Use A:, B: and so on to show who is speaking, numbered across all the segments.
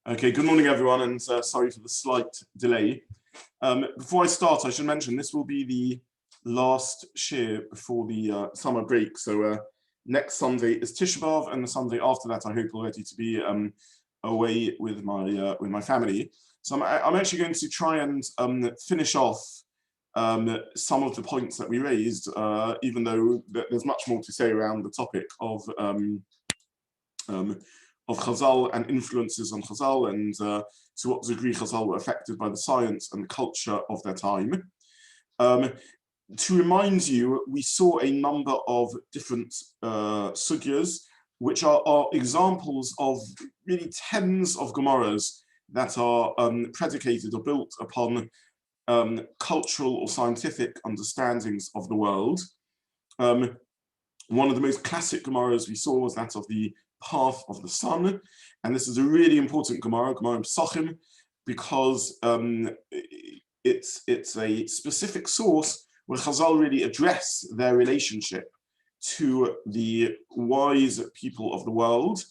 A: Okay, good morning, everyone, and sorry for the slight delay. Before I start, I should mention this will be the last shir before the summer break. So next Sunday is Tisha B'Av, and the Sunday after that, I hope already to be away with my family. So I'm actually going to try and finish off some of the points that we raised, even though there's much more to say around the topic of Chazal and influences on Chazal, and to what degree Chazal were affected by the science and the culture of their time. To remind you, we saw a number of different sugyas, which are examples of really tens of Gemaras that are predicated or built upon cultural or scientific understandings of the world. One of the most classic Gemaras we saw was that of the path of the sun, and this is a really important Gemara in Pesachim, because it's a specific source where Chazal really address their relationship to the wise people of the world,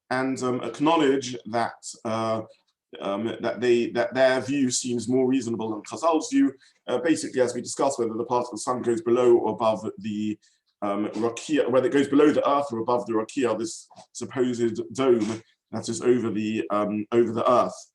A: and acknowledge that that their view seems more reasonable than Chazal's view. Basically, as we discussed, whether the path of the sun goes below or above the Rakia, whether it goes below the earth or above the Rakia, this supposed dome that is over the earth.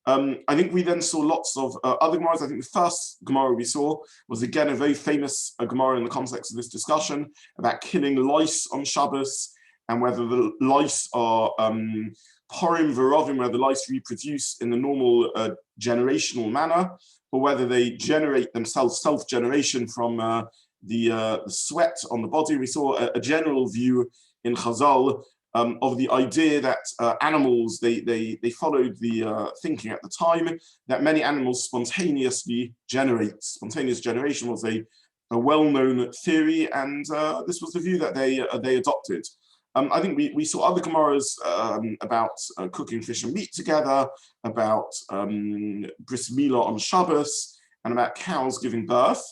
A: I think we then saw lots of other Gemaras. I think the first Gemara we saw was again a very famous Gemara in the context of this discussion about killing lice on Shabbos, and whether the lice are porim v'rovim, where the lice reproduce in the normal generational manner, or whether they generate themselves, self-generation from the sweat on the body. We saw a general view in Chazal of the idea that animals, they followed the thinking at the time that many animals spontaneously generate. Spontaneous generation was a well-known theory, and this was the view that they adopted. I think we saw other Gemaras about cooking fish and meat together, about bris milah on Shabbos, and about cows giving birth.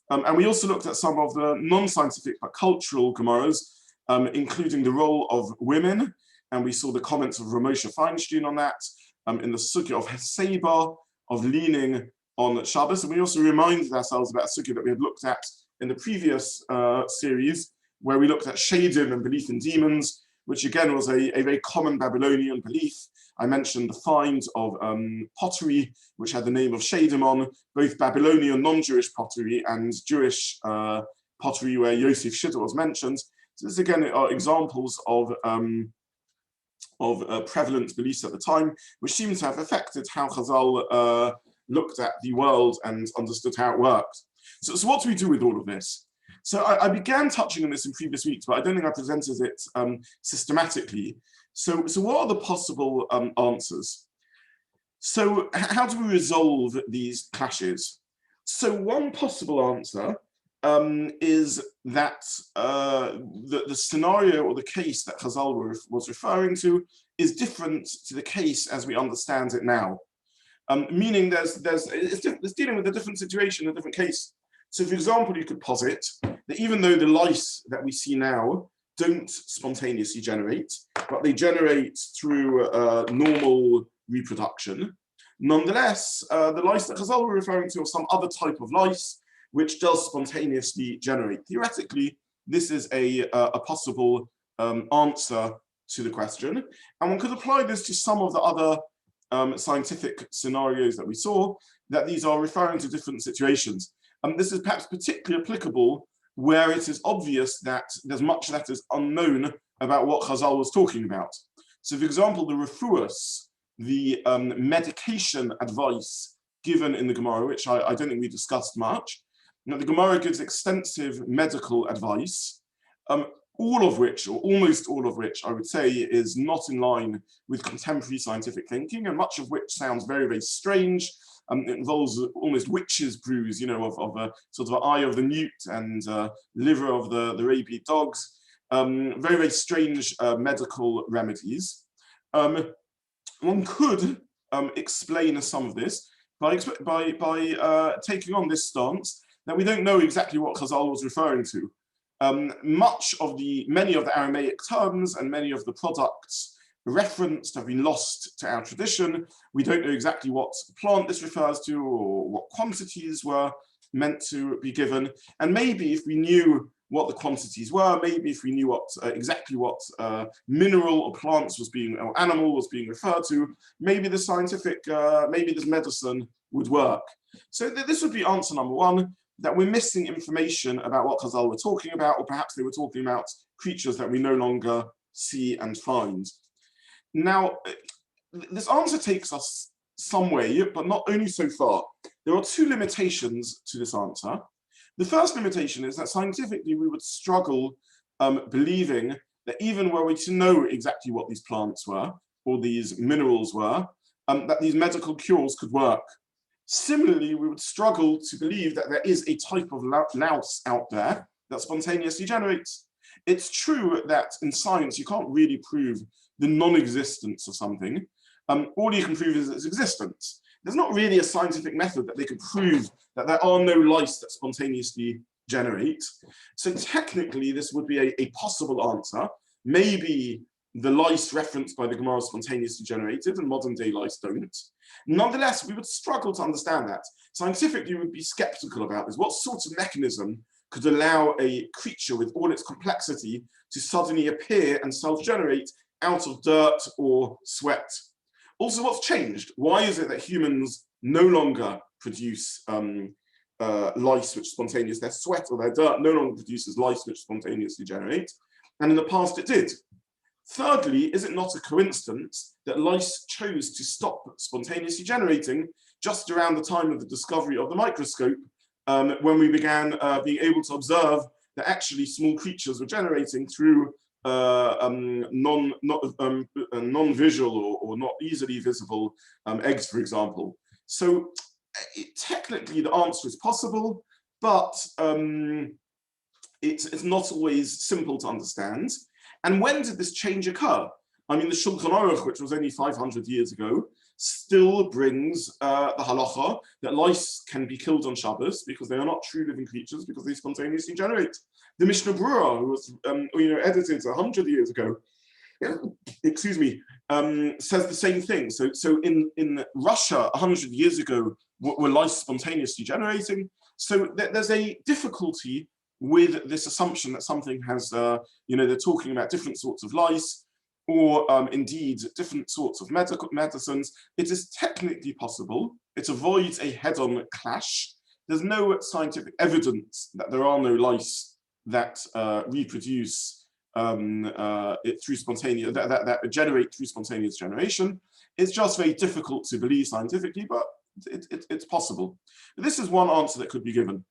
A: And we also looked at some of the non-scientific but cultural Gemaras, including the role of women, and we saw the comments of Ramosha Feinstein on that, in the sugya of Heseba, of leaning on Shabbos. And we also reminded ourselves about a sugya that we had looked at in the previous series, where we looked at Shadim and belief in demons, which again was a very common Babylonian belief. I mentioned the find of pottery, which had the name of Shadim on, both Babylonian non-Jewish pottery and Jewish pottery where Yosef Shita was mentioned. So this again are examples of prevalent beliefs at the time, which seem to have affected how Chazal looked at the world and understood how it worked. So what do we do with all of this? So I began touching on this in previous weeks, but I don't think I presented it systematically. So what are the possible answers? So how do we resolve these clashes? So one possible answer is that the scenario or the case that Chazal was referring to is different to the case as we understand it now. Meaning it's dealing with a different situation, a different case. So for example, you could posit that even though the lice that we see now don't spontaneously generate, but they generate through normal reproduction, nonetheless, the lice that Chazal were referring to are some other type of lice which does spontaneously generate. Theoretically, this is a possible answer to the question. And one could apply this to some of the other scientific scenarios that we saw, that these are referring to different situations. This is perhaps particularly applicable where it is obvious that there's much that is unknown about what Chazal was talking about. So for example, the refuas, the medication advice given in the Gemara, which I don't think we discussed much. Now, the Gemara gives extensive medical advice, all of which, or almost all of which, I would say, is not in line with contemporary scientific thinking, and much of which sounds very, very strange. It involves almost witches' brews, you know, of a sort of eye of the newt and liver of the rabid dogs. Very, very strange medical remedies. One could explain some of this by taking on this stance that we don't know exactly what Chazal was referring to. Many of the Aramaic terms and many of the products referenced, have been lost to our tradition. We don't know exactly what plant this refers to or what quantities were meant to be given. And maybe if we knew what the quantities were, maybe if we knew what exactly what mineral or plants was being, or animal was being referred to, maybe the scientific, maybe this medicine would work. So this would be answer number one, that we're missing information about what Chazal were talking about, or perhaps they were talking about creatures that we no longer see and find. Now, this answer takes us some way, but not only so far. There are two limitations to this answer. The first limitation is that scientifically we would struggle believing that even were we to know exactly what these plants were, or these minerals were, that these medical cures could work. Similarly, we would struggle to believe that there is a type of louse out there that spontaneously generates. It's true that in science you can't really prove the non-existence of something. All you can prove is its existence. There's not really a scientific method that they could prove that there are no lice that spontaneously generate. So technically this would be a possible answer. Maybe the lice referenced by the Gemara is spontaneously generated and modern day lice don't. Nonetheless, we would struggle to understand that. Scientifically, we would be skeptical about this. What sort of mechanism could allow a creature with all its complexity to suddenly appear and self-generate out of dirt or sweat? Also, what's changed? Why is it that humans no longer produce lice which spontaneous, their sweat or their dirt no longer produces lice which spontaneously generate, and in the past it did? Thirdly, is it not a coincidence that lice chose to stop spontaneously generating just around the time of the discovery of the microscope, when we began being able to observe that actually small creatures were generating through non-visual or not easily visible eggs, for example. So technically the answer is possible, but it's not always simple to understand. And when did this change occur? I mean, the Shulchan Aruch, which was only 500 years ago, still brings the halacha that lice can be killed on Shabbos because they are not true living creatures, because they spontaneously generate. The Mishnah Berurah, who was edited 100 years ago, excuse me, says the same thing. So in Russia 100 years ago, were lice spontaneously generating? So there's a difficulty with this assumption that something has, they're talking about different sorts of lice, or indeed different sorts of medicines. It is technically possible. It avoids a head-on clash. There's no scientific evidence that there are no lice that reproduce it through spontaneous, that generate through spontaneous generation. It's just very difficult to believe scientifically, but it's possible. This is one answer that could be given.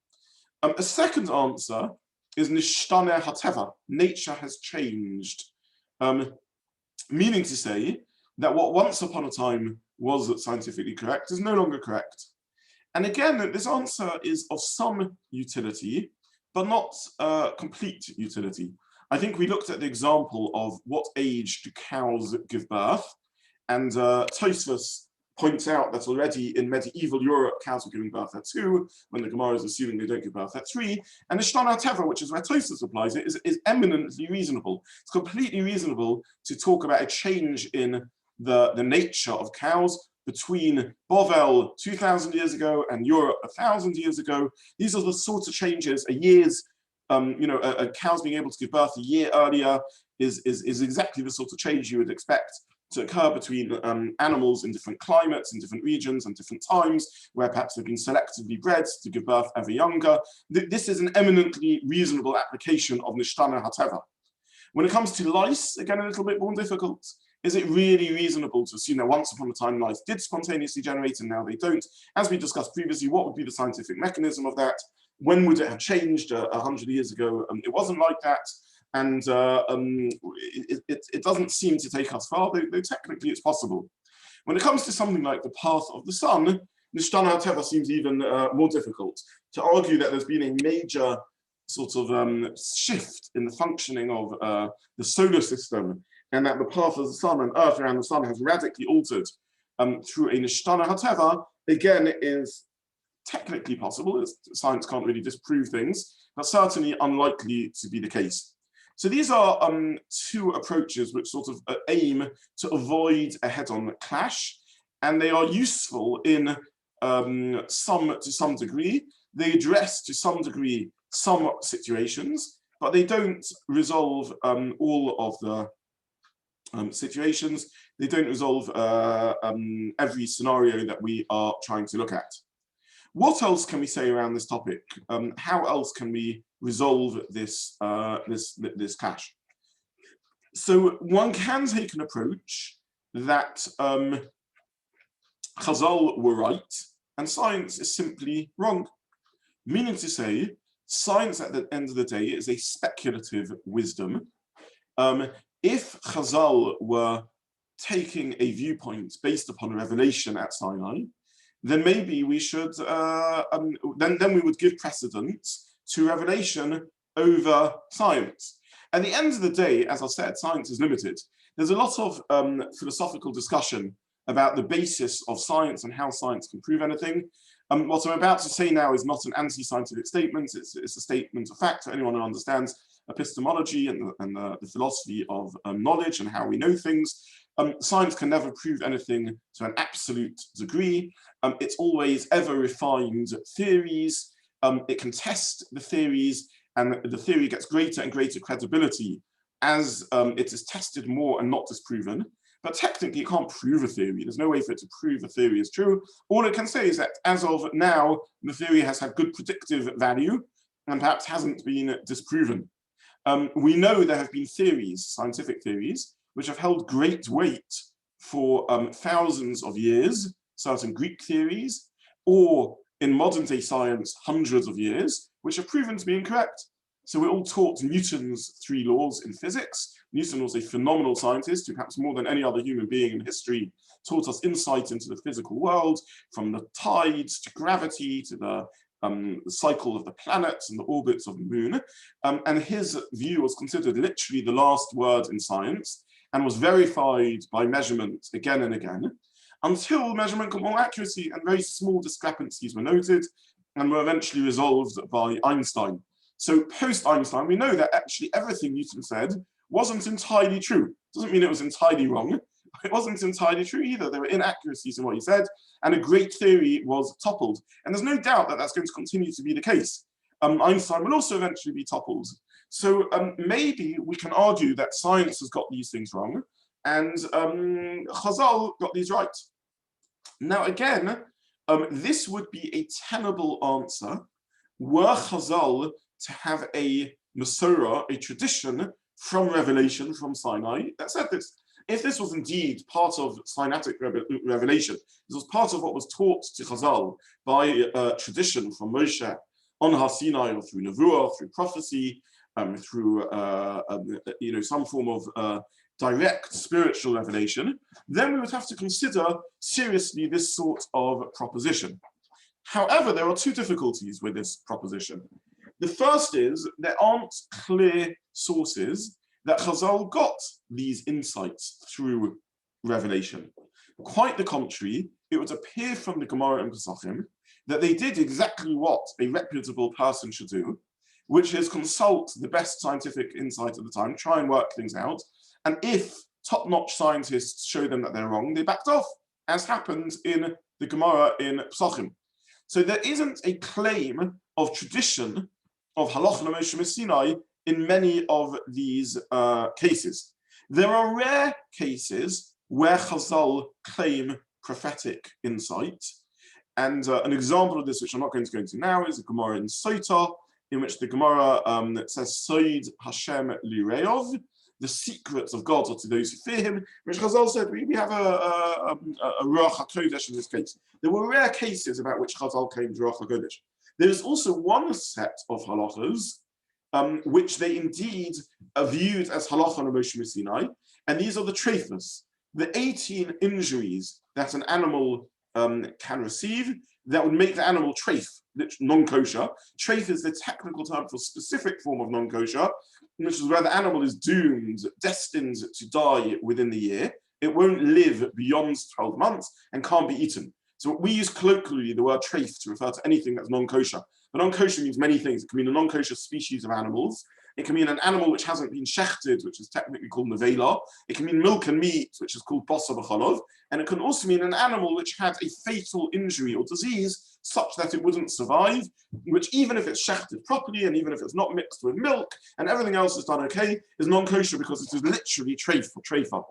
A: A second answer is nishtane hateva, nature has changed. Meaning to say that what once upon a time was scientifically correct is no longer correct. And again, this answer is of some utility, but not complete utility. I think we looked at the example of what age do cows give birth, and Tosfos points out that already in medieval Europe, cows were giving birth at 2, when the Gemara is assuming they don't give birth at 3. And the Nishtana Teva, which is where Tosfos applies it, is eminently reasonable. It's completely reasonable to talk about a change in the nature of cows between Bovel 2,000 years ago and Europe 1,000 years ago. These are the sorts of changes. A year's, a cow's being able to give birth a year earlier is exactly the sort of change you would expect to occur between animals in different climates, in different regions, and different times, where perhaps they've been selectively bred to give birth ever younger. This is an eminently reasonable application of Nishtana Hateva. When it comes to lice, again, a little bit more difficult. Is it really reasonable to assume that once upon a time lice did spontaneously generate and now they don't? As we discussed previously, what would be the scientific mechanism of that? When would it have changed 100 years ago? It wasn't like that. And it doesn't seem to take us far, though technically it's possible. When it comes to something like the path of the sun, Nishtana Hateva seems even more difficult. To argue that there's been a major sort of shift in the functioning of the solar system, and that the path of the sun and Earth around the sun has radically altered through a Nishtana Hateva, again, is technically possible. Science can't really disprove things, but certainly unlikely to be the case. So these are two approaches which sort of aim to avoid a head-on clash, and they are useful in to some degree. They address to some degree some situations, but they don't resolve all of the situations. They don't resolve every scenario that we are trying to look at. What else can we say around this topic? How else can we resolve this this clash? So one can take an approach that Chazal were right and science is simply wrong. Meaning to say, science at the end of the day is a speculative wisdom. If Chazal were taking a viewpoint based upon revelation at Sinai, then maybe we should, then we would give precedence to revelation over science. At the end of the day, as I said, science is limited. There's a lot of philosophical discussion about the basis of science and how science can prove anything. What I'm about to say now is not an anti-scientific statement, it's a statement of fact for anyone who understands epistemology and the philosophy of knowledge and how we know things. Science can never prove anything to an absolute degree. It's always ever refined theories. It can test the theories, and the theory gets greater and greater credibility as it is tested more and not disproven. But technically, it can't prove a theory. There's no way for it to prove a theory is true. All it can say is that as of now, the theory has had good predictive value and perhaps hasn't been disproven. We know there have been theories, scientific theories, which have held great weight for thousands of years, certain Greek theories, or in modern day science, hundreds of years, which have proven to be incorrect. So we're all taught Newton's 3 laws in physics. Newton was a phenomenal scientist who, perhaps more than any other human being in history, taught us insight into the physical world, from the tides to gravity to the cycle of the planets and the orbits of the moon. And his view was considered literally the last word in science and was verified by measurement again and again, until measurement got more accuracy and very small discrepancies were noted and were eventually resolved by Einstein. So post-Einstein, we know that actually everything Newton said wasn't entirely true. Doesn't mean it was entirely wrong. It wasn't entirely true either. There were inaccuracies in what he said, and a great theory was toppled. And there's no doubt that that's going to continue to be the case. Einstein will also eventually be toppled. So maybe we can argue that science has got these things wrong, and Chazal got these right. Now again, this would be a tenable answer were Chazal to have a Masorah, a tradition from revelation, from Sinai, that said this. If this was indeed part of Sinaitic revelation, this was part of what was taught to Chazal by tradition from Moshe on Har Sinai, or through Nevuah, through prophecy, through some form of direct spiritual revelation, then we would have to consider seriously this sort of proposition. However, there are 2 difficulties with this proposition. The first is there aren't clear sources that Chazal got these insights through revelation. Quite the contrary, it would appear from the Gemara and Pesachim that they did exactly what a reputable person should do, which is consult the best scientific insight at the time, try and work things out, and if top-notch scientists show them that they're wrong, they backed off, as happened in the Gemara in Pesachim. So there isn't a claim of tradition of Halacha Moshe Sinai in many of these cases. There are rare cases where Chazal claim prophetic insight. And an example of this, which I'm not going to go into now, is the Gemara in Sotah, in which the Gemara says, Soid Hashem Lireov, the secrets of God are to those who fear him, which Chazal said, we have a Ruach HaKodesh in this case. There were rare cases about which Chazal claimed Ruach HaKodesh. There is also one set of halachas which they indeed are viewed as halacha on Moshe Sinai, and these are the treifas, the 18 injuries that an animal can receive that would make the animal treif, non-kosher. Treif is the technical term for a specific form of non-kosher, which is where the animal is doomed, destined to die within the year. It won't live beyond 12 months and can't be eaten. So we use colloquially the word treif to refer to anything that's non-kosher. But non-kosher means many things. It can mean a non-kosher species of animals. It can mean an animal which hasn't been shechted, which is technically called nevela. It can mean milk and meat, which is called basa b'cholov. And it can also mean an animal which had a fatal injury or disease such that it wouldn't survive, which even if it's shechted properly and even if it's not mixed with milk and everything else is done okay, is non-kosher because it is literally treifa.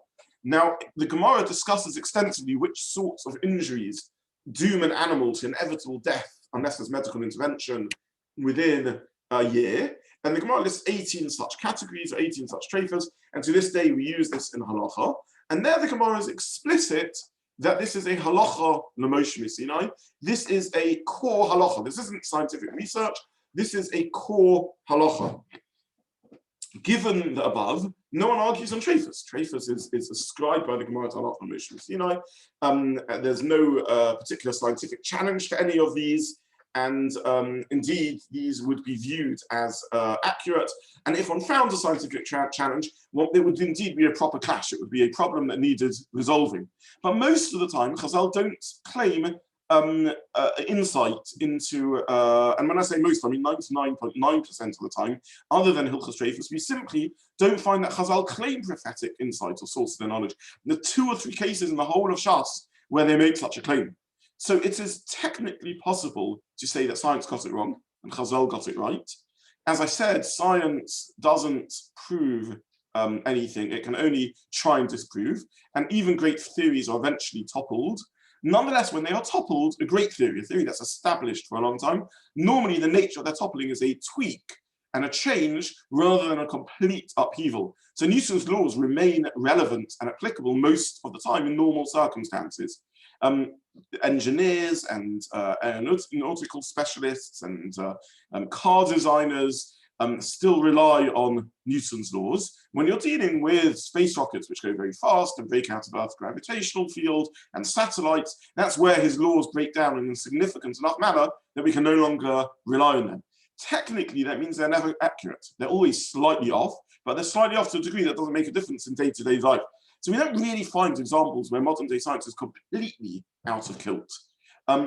A: Now, the Gemara discusses extensively which sorts of injuries doom an animal to inevitable death unless there's medical intervention within a year. And the Gemara lists 18 such categories, or 18 such treifas, and to this day we use this in halacha. And there the Gemara is explicit that this is a halacha l'Moshe Sinai. This is a core halacha. This isn't scientific research. This is a core halacha. Given the above, no one argues on treifas. Treifas is ascribed by the Gemara to halacha l'Moshe Sinai. There's no particular scientific challenge to any of these. And indeed, these would be viewed as accurate. And if one found a scientific challenge, well, there would indeed be a proper clash. It would be a problem that needed resolving. But most of the time, Chazal don't claim insight into, and when I say most, I mean 99.9% of the time, other than Hilchos Treifos, we simply don't find that Chazal claim prophetic insight or source of their knowledge. There are 2 or 3 cases in the whole of Shas where they make such a claim. So it is technically possible to say that science got it wrong and Chazal got it right. As I said, science doesn't prove anything. It can only try and disprove. And even great theories are eventually toppled. Nonetheless, when they are toppled, a great theory, a theory that's established for a long time, normally the nature of their toppling is a tweak and a change rather than a complete upheaval. So Newton's laws remain relevant and applicable most of the time in normal circumstances. Engineers and aeronautical specialists and car designers still rely on Newton's laws. When you're dealing with space rockets, which go very fast and break out of Earth's gravitational field, and satellites, that's where his laws break down in a significant enough manner that we can no longer rely on them. Technically, that means they're never accurate. They're always slightly off, but they're slightly off to a degree that doesn't make a difference in day-to-day life. So we don't really find examples where modern day science is completely out of kilt.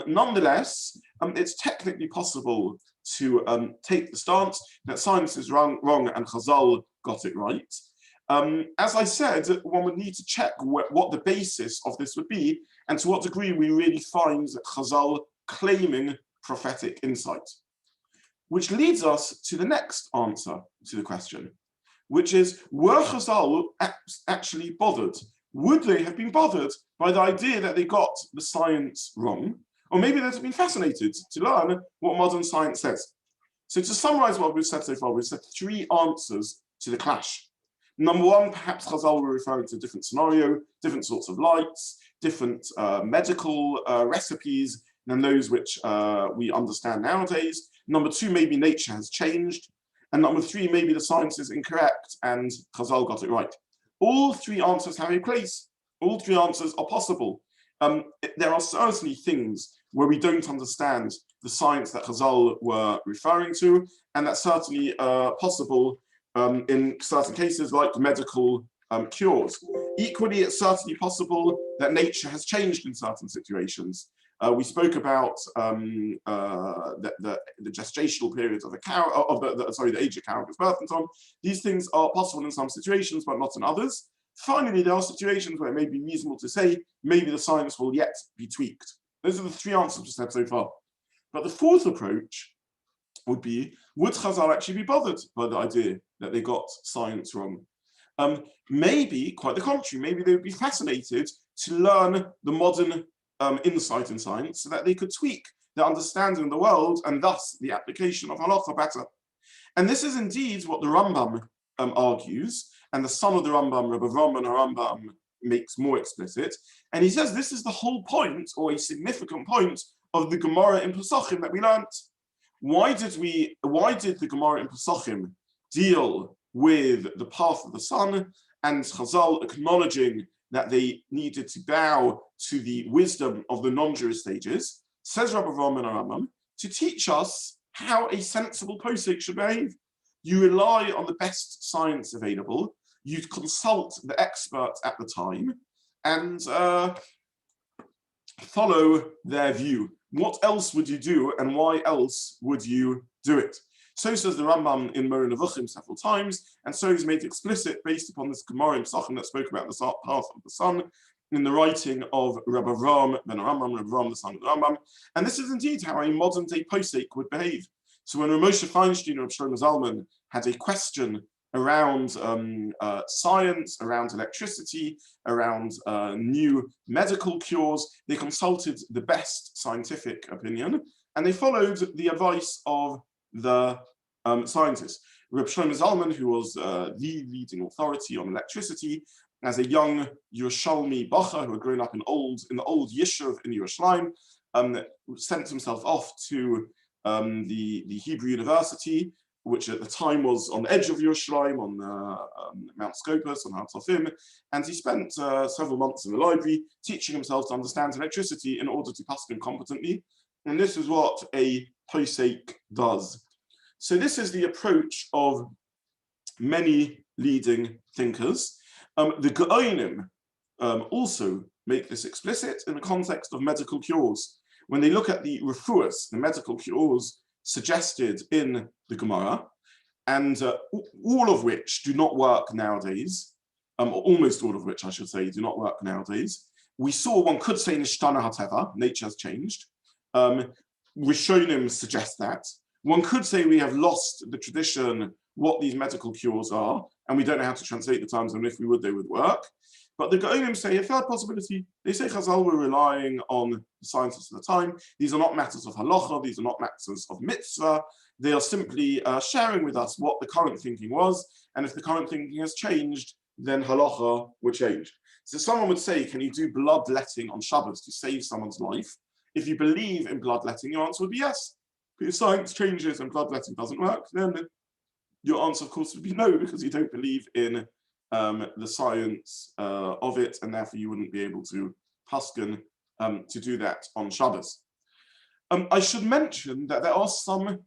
A: Nonetheless, it's technically possible to take the stance that science is wrong and Chazal got it right. As I said, one would need to check what the basis of this would be and to what degree we really find Chazal claiming prophetic insight. Which leads us to the next answer to the question, which is, were Chazal actually bothered? Would they have been bothered by the idea that they got the science wrong? Or maybe they'd have been fascinated to learn what modern science says. So to summarize what we've said so far, we've said 3 answers to the clash. Number 1, perhaps Chazal were referring to a different scenario, different sorts of lights, different medical recipes than those which we understand nowadays. Number 2, maybe nature has changed. And number 3, maybe the science is incorrect and Chazal got it right. All 3 answers have a place. All 3 answers are possible. There are certainly things where we don't understand the science that Chazal were referring to, and that's certainly possible in certain cases like medical cures. Equally, it's certainly possible that nature has changed in certain situations. We spoke about the gestational periods of a cow, the age of cow gives birth and so on. These things are possible in some situations, but not in others. Finally, there are situations where it may be reasonable to say maybe the science will yet be tweaked. Those are the 3 answers we said so far. But the 4th approach would be, would Chazal actually be bothered by the idea that they got science wrong? Maybe, quite the contrary, maybe they would be fascinated to learn the modern insight in science so that they could tweak their understanding of the world and thus the application of halacha better. And this is indeed what the Rambam argues, and the son of the Rambam, Rabbi Zobin, Rambam, makes more explicit. And he says this is the whole point, or a significant point, of the Gemara in Pesachim that we learnt. Why did the Gemara in Pesachim deal with the path of the sun and Chazal acknowledging that they needed to bow to the wisdom of the non-Jewish sages? Says Rabbi Zobin Rambam, to teach us how a sensible posek should behave. You rely on the best science available, you consult the experts at the time, and follow their view. What else would you do, and why else would you do it? So says the Rambam in Moreh Nevuchim several times, and so is made explicit based upon this Gemara in Pesachim that spoke about the path of the sun in the writing of Rabbi Avraham ben Rambam, Rabbi Avraham, the son of the Rambam. And this is indeed how a modern-day posek would behave. So when Moshe Feinstein or Shlomo Zalman had a question around science, around electricity, around new medical cures, they consulted the best scientific opinion, and they followed the advice of the scientists. Reb Shlomo Zalman, who was the leading authority on electricity, as a young Yerushalmi Bacha who had grown up in the old Yishuv in Yerushalayim, sent himself off to the Hebrew University, which at the time was on the edge of Yerushalayim, on Mount Scopus, on Har Tzofim, and he spent several months in the library teaching himself to understand electricity in order to paskin competently. And this is what a posek does. So this is the approach of many leading thinkers. The Geonim also make this explicit in the context of medical cures. When they look at the refuas, the medical cures suggested in the Gemara, and all of which do not work nowadays, almost all of which I should say do not work nowadays. We saw, one could say, Nishtana Hateva, nature has changed. Rishonim suggest that. One could say we have lost the tradition, what these medical cures are, and we don't know how to translate the terms, and if we would, they would work. But the Geonim say a third possibility. They say Chazal were relying on the scientists of the time. These are not matters of halacha, these are not matters of mitzvah. They are simply sharing with us what the current thinking was, and if the current thinking has changed, then halacha would change. So someone would say, can you do bloodletting on Shabbos to save someone's life? If you believe in bloodletting, your answer would be yes. But if science changes and bloodletting doesn't work, then your answer, of course, would be no, because you don't believe in the science of it, and therefore you wouldn't be able to paskin to do that on Shabbos. I should mention that there are some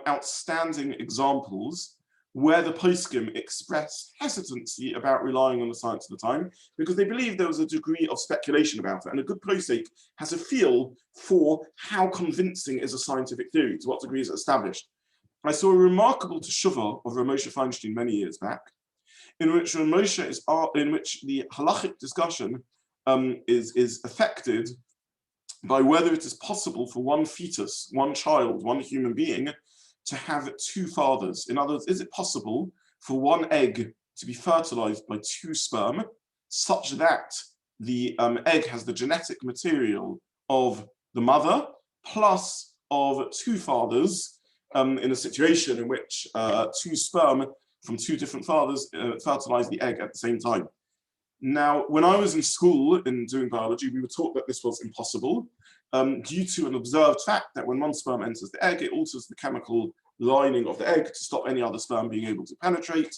A: outstanding examples where the poskim express hesitancy about relying on the science of the time, because they believe there was a degree of speculation about it, and a good posek has a feel for how convincing is a scientific theory, to what degree is it established. I saw a remarkable teshuvah of Rav Moshe Feinstein many years back, in which the halachic discussion is affected by whether it is possible for one fetus, one child, one human being to have two fathers. In other words, is it possible for one egg to be fertilized by two sperm such that the egg has the genetic material of the mother plus of two fathers, in a situation in which two sperm from two different fathers fertilize the egg at the same time. Now, when I was in school in doing biology, we were taught that this was impossible due to an observed fact that when one sperm enters the egg, it alters the chemical lining of the egg to stop any other sperm being able to penetrate.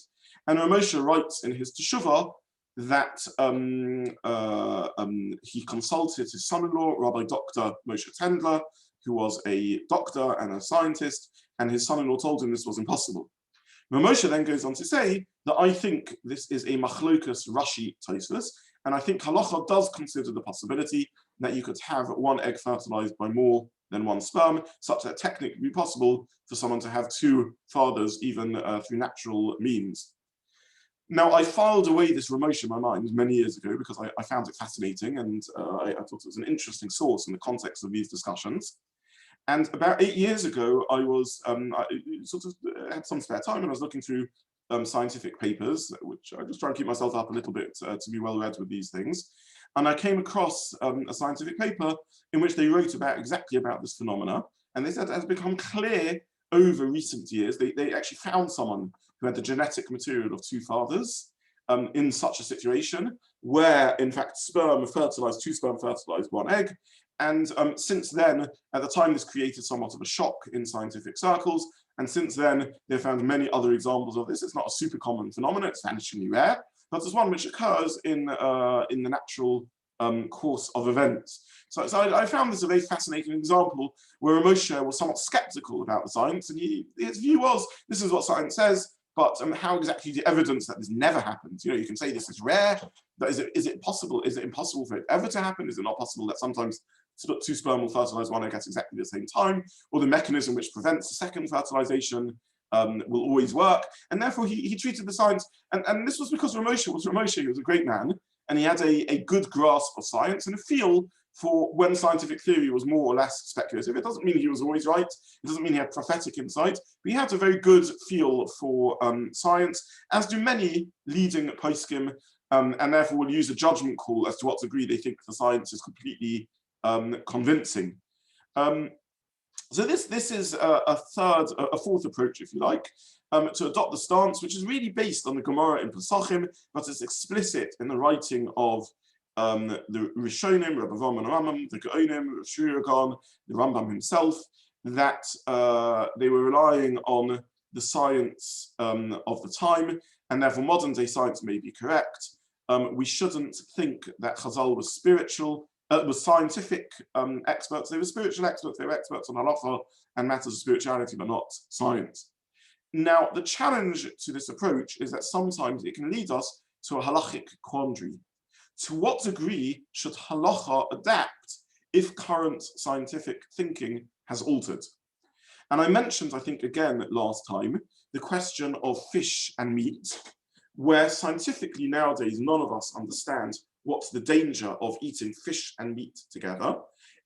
A: And Rav Moshe writes in his teshuvah that he consulted his son-in-law, Rabbi Dr. Moshe Tendler, who was a doctor and a scientist, and his son-in-law told him this was impossible. Rav Moshe then goes on to say that I think this is a machlokas Rashi Tosfos, and I think halacha does consider the possibility that you could have one egg fertilized by more than one sperm, such that technically it would be possible for someone to have two fathers even through natural means. Now, I filed away this Rav Moshe in my mind many years ago because I found it fascinating, and I thought it was an interesting source in the context of these discussions. And about 8 years ago, I was I sort of had some spare time, and I was looking through scientific papers, which I just try and keep myself up a little bit to be well read with these things. And I came across a scientific paper in which they wrote exactly about this phenomena. And they said it has become clear over recent years. They actually found someone who had the genetic material of two fathers in such a situation where, in fact, two sperm fertilized one egg. And since then, at the time, this created somewhat of a shock in scientific circles. And since then, they found many other examples of this. It's not a super common phenomenon, it's vanishingly rare, but it's one which occurs in the natural course of events. So I found this a very fascinating example where Moshe was somewhat skeptical about the science, and his view was, this is what science says, but how exactly the evidence that this never happens? You know, you can say this is rare, but is it possible? Is it impossible for it ever to happen? Is it not possible that sometimes two sperm will fertilize one egg at exactly the same time? Or the mechanism which prevents the second fertilization? will always work. And therefore he treated the science, and this was because Ramosha was a great man, and he had a good grasp of science and a feel for when scientific theory was more or less speculative. It doesn't mean he was always right. It doesn't mean he had prophetic insight, but he had a very good feel for science, as do many leading poskim, and therefore will use a judgment call as to what degree they think the science is completely convincing. So this is a fourth approach, if you like, to adopt the stance, which is really based on the Gemara in Pesachim, but it's explicit in the writing of the Rishonim, Rabbi Zobin, the Gaonim, Shuragan, the Rambam himself, that they were relying on the science of the time, and therefore modern day science may be correct. We shouldn't think that Chazal was spiritual, was scientific experts. They were spiritual experts. They were experts on halacha and matters of spirituality, but not science. Now, the challenge to this approach is that sometimes it can lead us to a halachic quandary. To what degree should halacha adapt if current scientific thinking has altered? And I mentioned, I think again last time, the question of fish and meat, where scientifically nowadays none of us understand what's the danger of eating fish and meat together.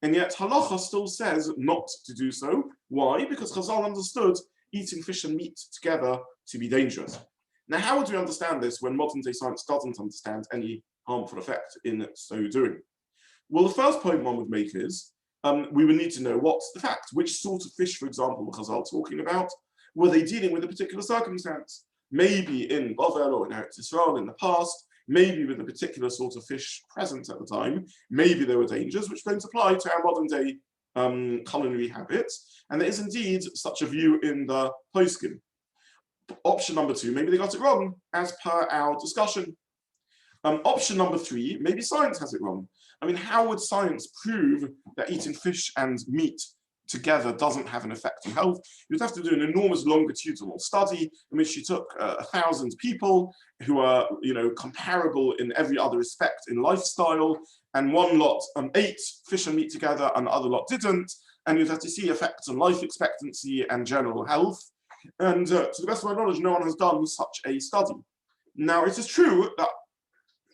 A: And yet halacha still says not to do so. Why? Because Chazal understood eating fish and meat together to be dangerous. Now, how would we understand this when modern day science doesn't understand any harmful effect in so doing? Well, the first point one would make is we would need to know what's the fact. Which sort of fish, for example, were Chazal talking about? Were they dealing with a particular circumstance? Maybe in Bavel or in Eretz Yisrael in the past, maybe with a particular sort of fish present at the time. Maybe there were dangers which don't apply to our modern day culinary habits. And there is indeed such a view in the poskim. Option number two, maybe they got it wrong, as per our discussion. Option number three, maybe science has it wrong. I mean, how would science prove that eating fish and meat together doesn't have an effect on health? You'd have to do an enormous longitudinal study in which you took 1,000 people who are, comparable in every other respect in lifestyle, and one lot ate fish and meat together and the other lot didn't, and you'd have to see effects on life expectancy and general health. And to the best of my knowledge, no one has done such a study. Now, it is true that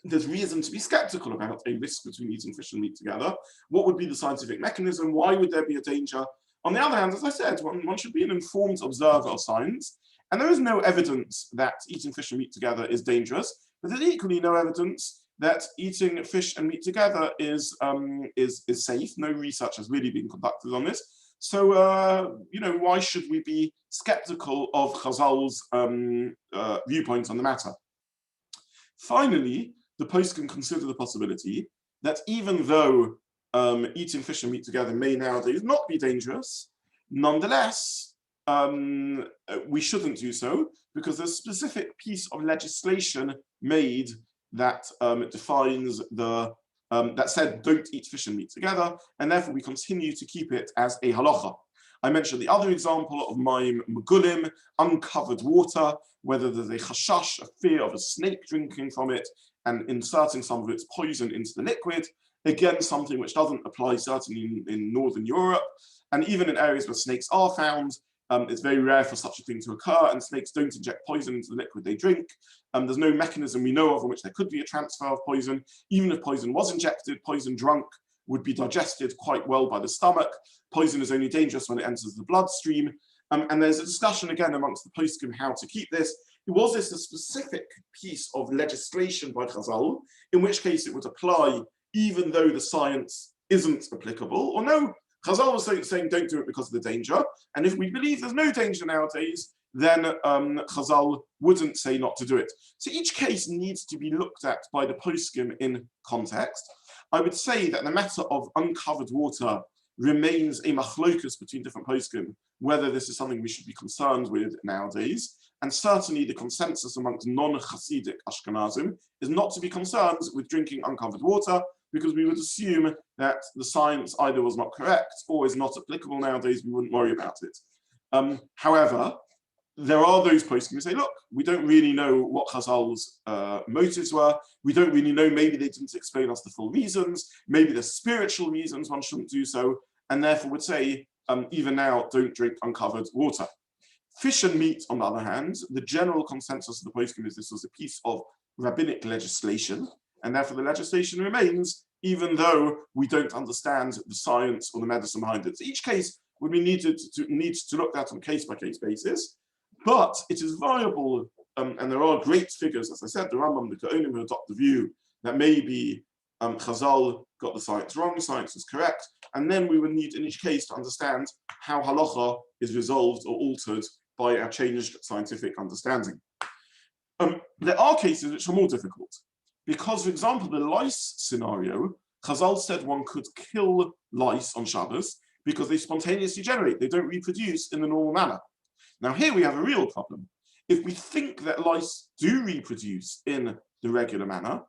A: there's reason to be skeptical about a risk between eating fish and meat together. What would be the scientific mechanism? Why would there be a danger? On the other hand, as I said, one should be an informed observer of science, and there is no evidence that eating fish and meat together is dangerous, but there's equally no evidence that eating fish and meat together is safe. No research has really been conducted on this. So, why should we be skeptical of Chazal's viewpoints on the matter? Finally, the post can consider the possibility that even though eating fish and meat together may nowadays not be dangerous, nonetheless, we shouldn't do so because there's a specific piece of legislation made that defines that said don't eat fish and meat together, and therefore we continue to keep it as a halacha. I mentioned the other example of mayim megulim, uncovered water, whether there's a chashash, a fear of a snake drinking from it and inserting some of its poison into the liquid. Again, something which doesn't apply certainly in Northern Europe, and even in areas where snakes are found. It's very rare for such a thing to occur, and snakes don't inject poison into the liquid they drink. There's no mechanism we know of in which there could be a transfer of poison. Even if poison was injected, poison drunk would be digested quite well by the stomach. Poison is only dangerous when it enters the bloodstream. And there's a discussion again amongst the poskim how to keep this. Was this a specific piece of legislation by Chazal, in which case it would apply even though the science isn't applicable? Or no, Chazal was saying don't do it because of the danger. And if we believe there's no danger nowadays, then Chazal wouldn't say not to do it. So each case needs to be looked at by the poskim in context. I would say that the matter of uncovered water remains a machlokus between different poskim, whether this is something we should be concerned with nowadays. And certainly the consensus amongst non-Hasidic Ashkenazim is not to be concerned with drinking uncovered water, because we would assume that the science either was not correct or is not applicable nowadays. We wouldn't worry about it. However, there are those poskim who say, look, we don't really know what Chazal's motives were. We don't really know, maybe they didn't explain us the full reasons. Maybe there's spiritual reasons one shouldn't do so. And therefore would say, even now, don't drink uncovered water. Fish and meat, on the other hand, the general consensus of the poskim is this was a piece of rabbinic legislation, and therefore the legislation remains, even though we don't understand the science or the medicine behind it. So each case would be needed to look at on a case-by-case basis, but it is viable, and there are great figures, as I said, the Rambam, the Gaonim, who adopt the view that maybe Chazal got the science wrong, science was correct, and then we would need in each case to understand how halacha is resolved or altered by our changed scientific understanding. There are cases which are more difficult, because, for example, the lice scenario, Chazal said one could kill lice on Shabbos because they spontaneously generate, they don't reproduce in the normal manner. Now here we have a real problem. If we think that lice do reproduce in the regular manner,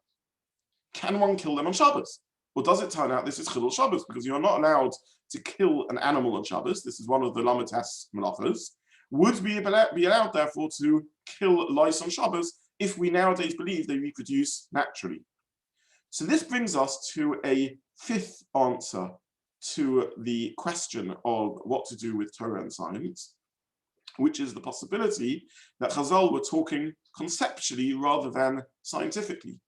A: can one kill them on Shabbos? Or does it turn out this is Chilul Shabbos, because you are not allowed to kill an animal on Shabbos? This is one of the Lamites Malachas. Would we be allowed, therefore, to kill lice on Shabbos if we nowadays believe they reproduce naturally? So this brings us to a fifth answer to the question of what to do with Torah and science, which is the possibility that Chazal were talking conceptually rather than scientifically.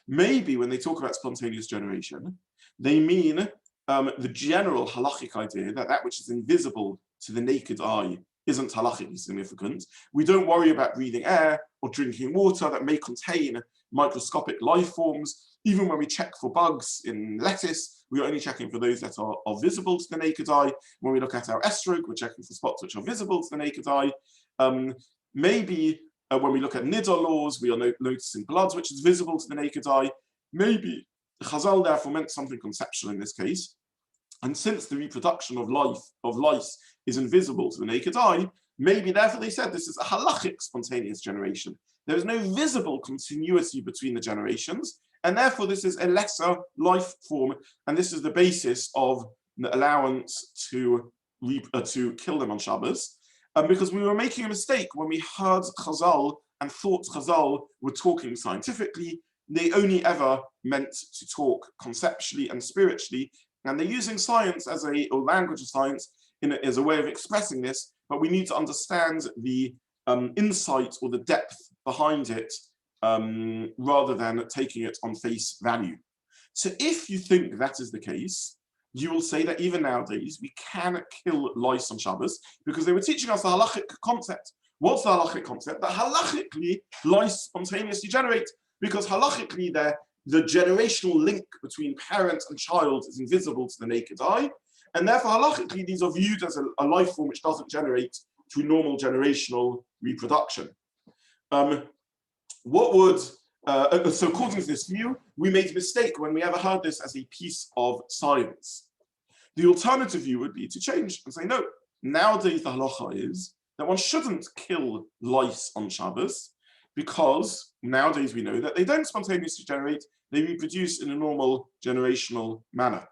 A: Maybe when they talk about spontaneous generation, they mean the general halachic idea that that which is invisible to the naked eye isn't halachically significant. We don't worry about breathing air or drinking water that may contain microscopic life forms. Even when we check for bugs in lettuce, we are only checking for those that are visible to the naked eye. When we look at our estrog, we're checking for spots which are visible to the naked eye. Maybe when we look at nidar laws, we are noticing blood which is visible to the naked eye. Maybe Chazal therefore meant something conceptual in this case. And since the reproduction of lice is invisible to the naked eye, maybe therefore they said this is a halachic spontaneous generation. There is no visible continuity between the generations, and therefore this is a lesser life form, and this is the basis of the allowance to kill them on Shabbos. Because we were making a mistake when we heard Chazal and thought Chazal were talking scientifically. They only ever meant to talk conceptually and spiritually, and they're using science as or language of science as a way of expressing this, but we need to understand the insight or the depth behind it rather than taking it on face value. So if you think that is the case, you will say that even nowadays we can kill lice on Shabbos because they were teaching us the halachic concept. What's the halachic concept? That halachically lice spontaneously generate, because halachically the generational link between parent and child is invisible to the naked eye, and therefore halachically these are viewed as a life form which doesn't generate through normal generational reproduction. So according to this view, we made a mistake when we ever heard this as a piece of science. The alternative view would be to change and say, no, nowadays the halacha is that one shouldn't kill lice on Shabbos, because nowadays we know that they don't spontaneously generate, they reproduce in a normal generational manner.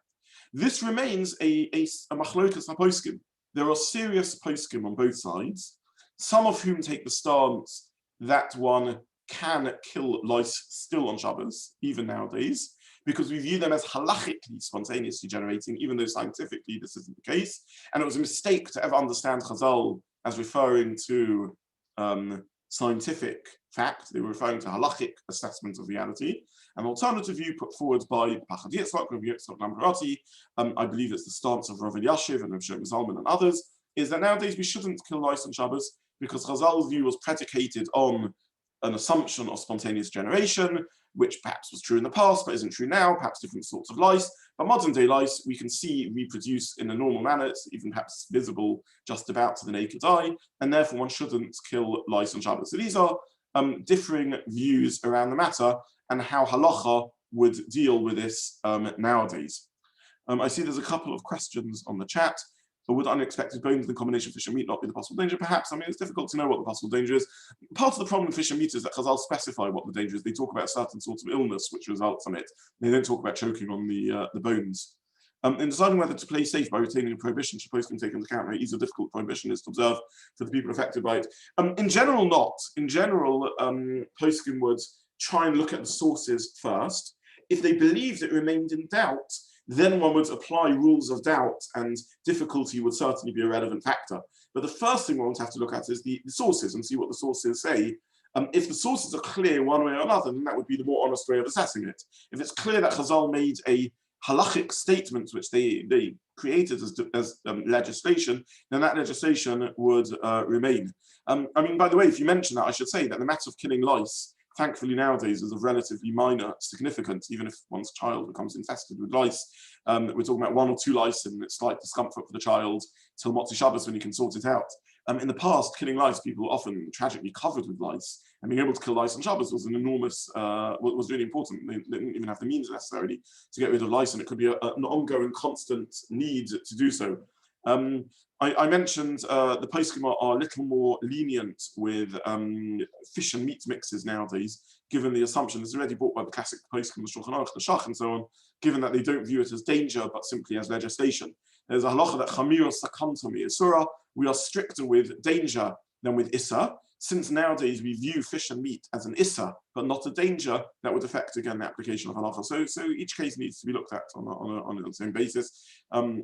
A: This remains a machlokas haposkim. There are serious poskim on both sides, some of whom take the stance that one can kill lice still on Shabbos, even nowadays, because we view them as halachically spontaneously generating, even though scientifically this isn't the case. And it was a mistake to ever understand Chazal as referring to scientific fact. They were referring to halachic assessment of reality. An alternative view put forward by Pachad Yitzchak, Rabbi Yitzchak Lamperati, I believe it's the stance of Rav Elyashiv and Rav Shlomo Zalman and others, is that nowadays we shouldn't kill lice on Shabbos because Chazal's view was predicated on an assumption of spontaneous generation, which perhaps was true in the past, but isn't true now, perhaps different sorts of lice. But modern day lice, we can see reproduce in a normal manner, it's even perhaps visible just about to the naked eye, and therefore one shouldn't kill lice on Shabbos. So these are differing views around the matter and how halacha would deal with this nowadays. I see there's a couple of questions on the chat. But would unexpected bones in the combination of fish and meat not be the possible danger? Perhaps. I mean, it's difficult to know what the possible danger is. Part of the problem with fish and meat is that Chazal specify what the danger is. They talk about certain sorts of illness which results from it. They don't talk about choking on the bones. In deciding whether to play safe by retaining a prohibition, should poskim take into account how easy or difficult prohibition is to observe for the people affected by it? In general, not. In general, poskim would try and look at the sources first. If they believed it remained in doubt, then one would apply rules of doubt, and difficulty would certainly be a relevant factor. But the first thing one would have to look at is the sources and see what the sources say. If the sources are clear one way or another, then that would be the more honest way of assessing it. If it's clear that Chazal made a halachic statement which they created as legislation, then that legislation would remain. I mean, by the way, if you mention that, I should say that the matter of killing lice, thankfully nowadays, is of relatively minor significance, even if one's child becomes infested with lice. We're talking about 1 or 2 lice and it's slight discomfort for the child till Motzi Shabbos when you can sort it out. In the past, killing lice, people were often tragically covered with lice, and being able to kill lice on Shabbos was an enormous, was really important. They didn't even have the means necessarily to get rid of lice, and it could be an ongoing, constant need to do so. I mentioned the poskim are a little more lenient with fish and meat mixes nowadays, given the assumption it's already brought by the classic poskim, the Shulchan Aruch, the Shach, and so on, given that they don't view it as danger, but simply as legislation. There's a halacha that chamir sakantomi isura, we are stricter with danger than with issa. Since nowadays we view fish and meat as an issa, but not a danger, that would affect, again, the application of halacha. So each case needs to be looked at on its own basis.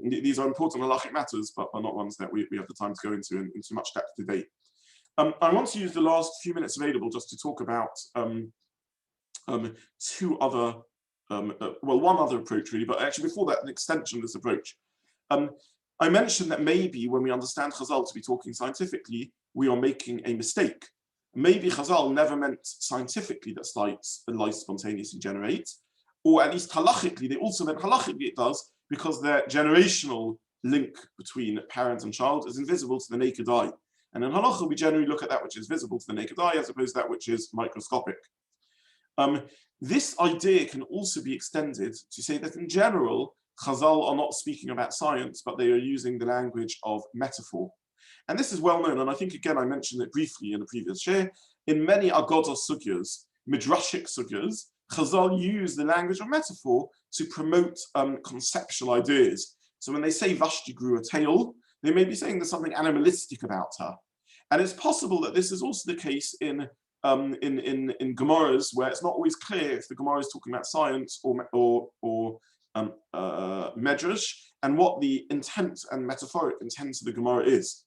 A: These are important halachic matters, but are not ones that we have the time to go into in too much depth today. I want to use the last few minutes available just to talk about two other, one other approach really, but actually before that, an extension of this approach. I mentioned that maybe when we understand Chazal to be talking scientifically, we are making a mistake. Maybe Chazal never meant scientifically that lice spontaneously generate, or at least halachically, they also meant halachically it does, because their generational link between parent and child is invisible to the naked eye. And in halacha, we generally look at that which is visible to the naked eye as opposed to that which is microscopic. This idea can also be extended to say that in general, Chazal are not speaking about science, but they are using the language of metaphor. And this is well known, and I think, again, I mentioned it briefly in the previous share. In many Agoda sugyas, midrashic sugyas, Chazal use the language of metaphor to promote conceptual ideas. So when they say Vashti grew a tail, they may be saying there's something animalistic about her. And it's possible that this is also the case in Gemaras, where it's not always clear if the Gemara is talking about science or medrash, and what the intent and metaphoric intent of the Gemara is.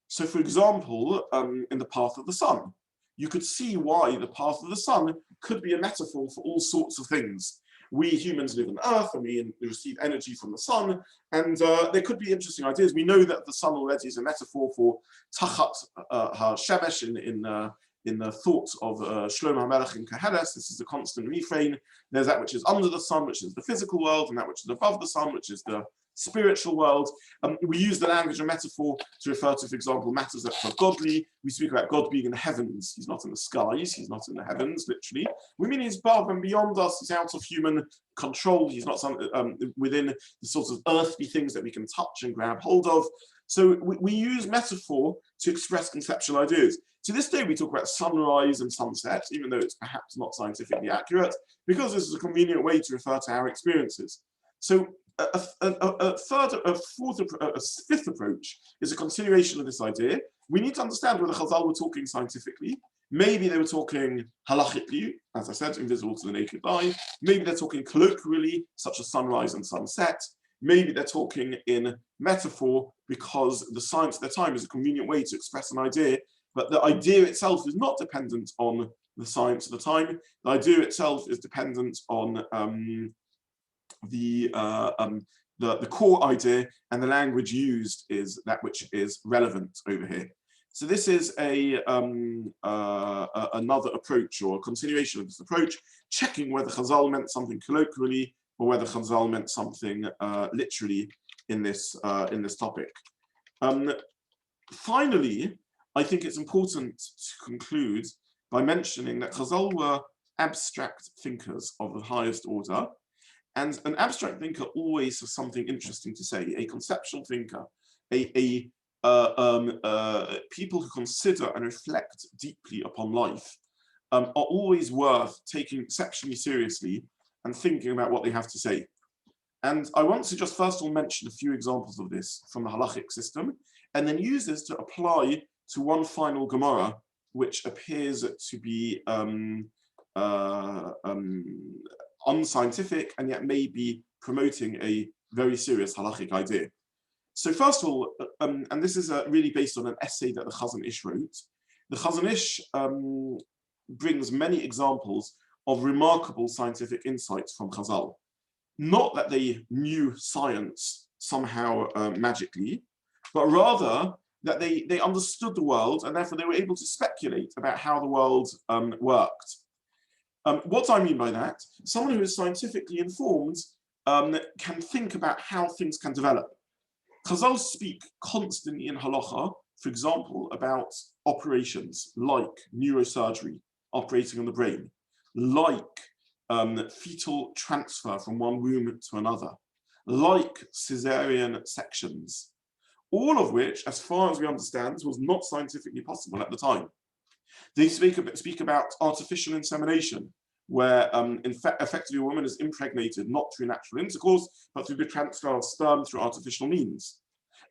A: So, for example, in the path of the sun, you could see why the path of the sun could be a metaphor for all sorts of things. We humans live on Earth and we receive energy from the sun, and there could be interesting ideas. We know that the sun already is a metaphor for Tachat HaShemesh in the thoughts of Shlomo HaMelech in Koheles. This is a constant refrain. There's that which is under the sun, which is the physical world, and that which is above the sun, which is the spiritual world. We use the language of metaphor to refer to, for example, matters that are godly. We speak about God being in the heavens. He's not in the skies. He's not in the heavens, literally. We mean he's above and beyond us. He's out of human control. He's not within the sorts of earthly things that we can touch and grab hold of. So we use metaphor to express conceptual ideas. To this day, we talk about sunrise and sunset, even though it's perhaps not scientifically accurate, because this is a convenient way to refer to our experiences. So a fifth approach is a continuation of this idea. We need to understand whether Chazal were talking scientifically. Maybe they were talking halachically, as I said, invisible to the naked eye. Maybe they're talking colloquially, such as sunrise and sunset. Maybe they're talking in metaphor because the science of their time is a convenient way to express an idea, but the idea itself is not dependent on the science of the time. The idea itself is dependent on the core idea, and the language used is that which is relevant over here. So this is another approach, or a continuation of this approach, checking whether Chazal meant something colloquially or whether Chazal meant something literally in this topic. Finally, I think it's important to conclude by mentioning that Chazal were abstract thinkers of the highest order. And an abstract thinker always has something interesting to say. A conceptual thinker, people who consider and reflect deeply upon life are always worth taking exceptionally seriously and thinking about what they have to say. And I want to just first of all mention a few examples of this from the halachic system, and then use this to apply to one final Gemara, which appears to be unscientific and yet may be promoting a very serious halachic idea. So first of all, and this is really based on an essay that the Chazon Ish wrote, the Chazon Ish brings many examples of remarkable scientific insights from Chazal. Not that they knew science somehow magically, but rather that they understood the world and therefore they were able to speculate about how the world worked. What I mean by that, someone who is scientifically informed can think about how things can develop. Chazal speak constantly in halacha, for example, about operations like neurosurgery, operating on the brain, like fetal transfer from one womb to another, like caesarean sections, all of which, as far as we understand, was not scientifically possible at the time. They speak about artificial insemination, where effectively a woman is impregnated not through natural intercourse, but through the transfer of sperm through artificial means.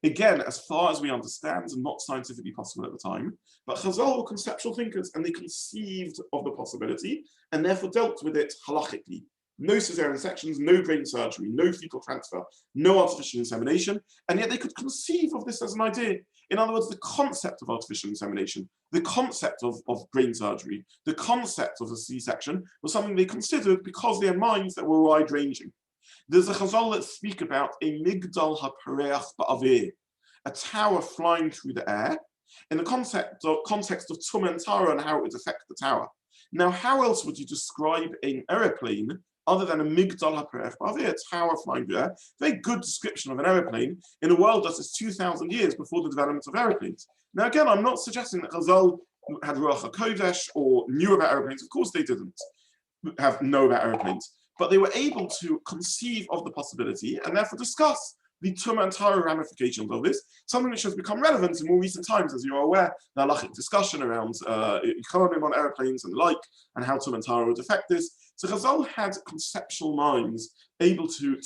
A: Again, as far as we understand, not scientifically possible at the time, but Chazal were conceptual thinkers and they conceived of the possibility and therefore dealt with it halachically. No caesarean sections, no brain surgery, no fetal transfer, no artificial insemination, and yet they could conceive of this as an idea. In other words, the concept of artificial insemination, the concept of brain surgery, the concept of a C-section was something they considered because their minds that were wide-ranging. There's a Chazal that speak about a migdal hapareach ba'avir, a tower flying through the air, in the context of Tum and Tara and how it would affect the tower. Now, how else would you describe an aeroplane other than a migdal hapareach ba'avir, a tower flying through the air? Very good description of an aeroplane in a world that is 2,000 years before the development of aeroplanes. Now, again, I'm not suggesting that Chazal had Ruach HaKodesh or knew about aeroplanes. Of course they didn't know about aeroplanes. But they were able to conceive of the possibility and therefore discuss the Tum and Tara ramifications of this, something which has become relevant in more recent times, as you are aware, the halachic discussion around economy on airplanes and the like, and how Tum and Tara would affect this. So Chazal had conceptual minds able to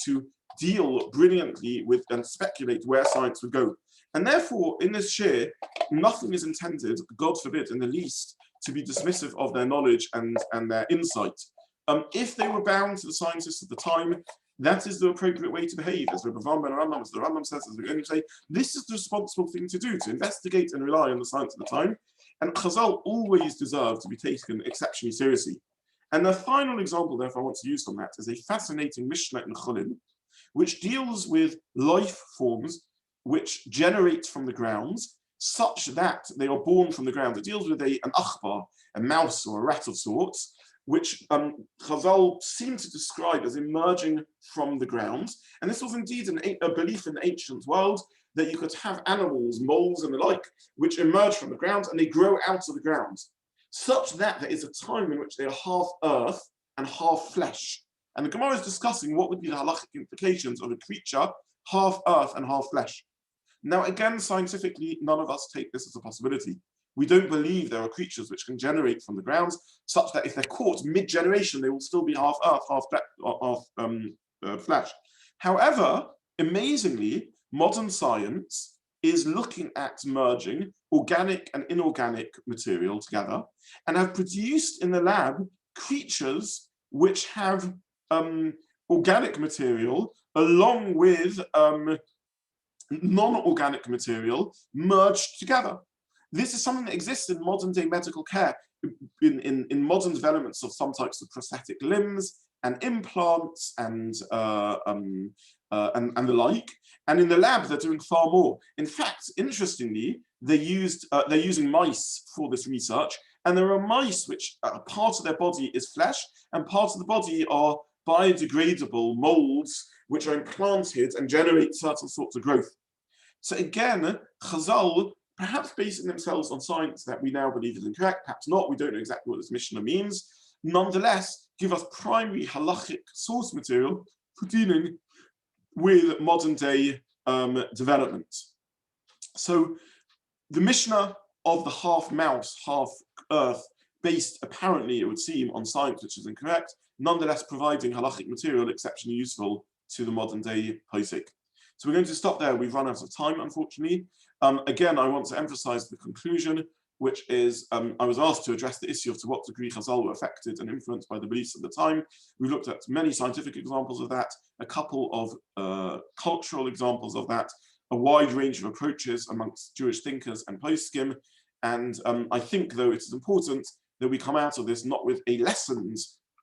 A: deal brilliantly with and speculate where science would go. And therefore, in this share, nothing is intended, God forbid, in the least, to be dismissive of their knowledge and their insight. If they were bound to the scientists at the time, that is the appropriate way to behave. As Rabbi Zobin and Rambam, as the Rambam says, as we only say, this is the responsible thing to do, to investigate and rely on the science at the time. And Chazal always deserve to be taken exceptionally seriously. And the final example, therefore, I want to use from that is a fascinating Mishnah in Chulin, which deals with life forms which generate from the ground, such that they are born from the ground. It deals with an achbar, a mouse or a rat of sorts, which Chazal seem to describe as emerging from the ground. And this was indeed a belief in the ancient world that you could have animals, moles and the like, which emerge from the ground and they grow out of the ground, such that there is a time in which they are half earth and half flesh. And the Gemara is discussing what would be the halachic implications of a creature half earth and half flesh. Now, again, scientifically, none of us take this as a possibility. We don't believe there are creatures which can generate from the ground, such that if they're caught mid-generation, they will still be half earth, half flesh. However, amazingly, modern science is looking at merging organic and inorganic material together and have produced in the lab creatures which have organic material along with non-organic material merged together. This is something that exists in modern day medical care, in modern developments of some types of prosthetic limbs and implants and the like. And in the lab, they're doing far more. In fact, interestingly, they're using mice for this research. And there are mice which part of their body is flesh and parts of the body are biodegradable molds which are implanted and generate certain sorts of growth. So again, Chazal, perhaps basing themselves on science that we now believe is incorrect, perhaps not, we don't know exactly what this Mishnah means, nonetheless give us primary halachic source material for dealing with modern day development. So the Mishnah of the half mouse, half earth, based apparently, it would seem, on science, which is incorrect, nonetheless providing halachic material exceptionally useful to the modern day posik. So we're going to stop there. We've run out of time, unfortunately. Again, I want to emphasize the conclusion, which is I was asked to address the issue of to what degree Chazal were affected and influenced by the beliefs of the time. We looked at many scientific examples of that, a couple of cultural examples of that, a wide range of approaches amongst Jewish thinkers and poskim. And I think, though, it is important that we come out of this not with a lessened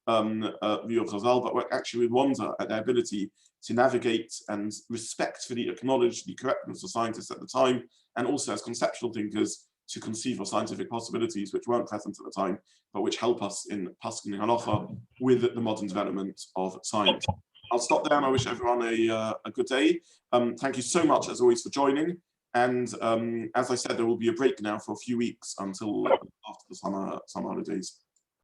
A: view of Chazal, but actually with wonder at their ability to navigate and respectfully acknowledge the correctness of scientists at the time, and also as conceptual thinkers to conceive of scientific possibilities which weren't present at the time, but which help us in paskening halacha with the modern development of science. I'll stop there and I wish everyone a good day. Thank you so much, as always, for joining. And as I said, there will be a break now for a few weeks until after the summer holidays.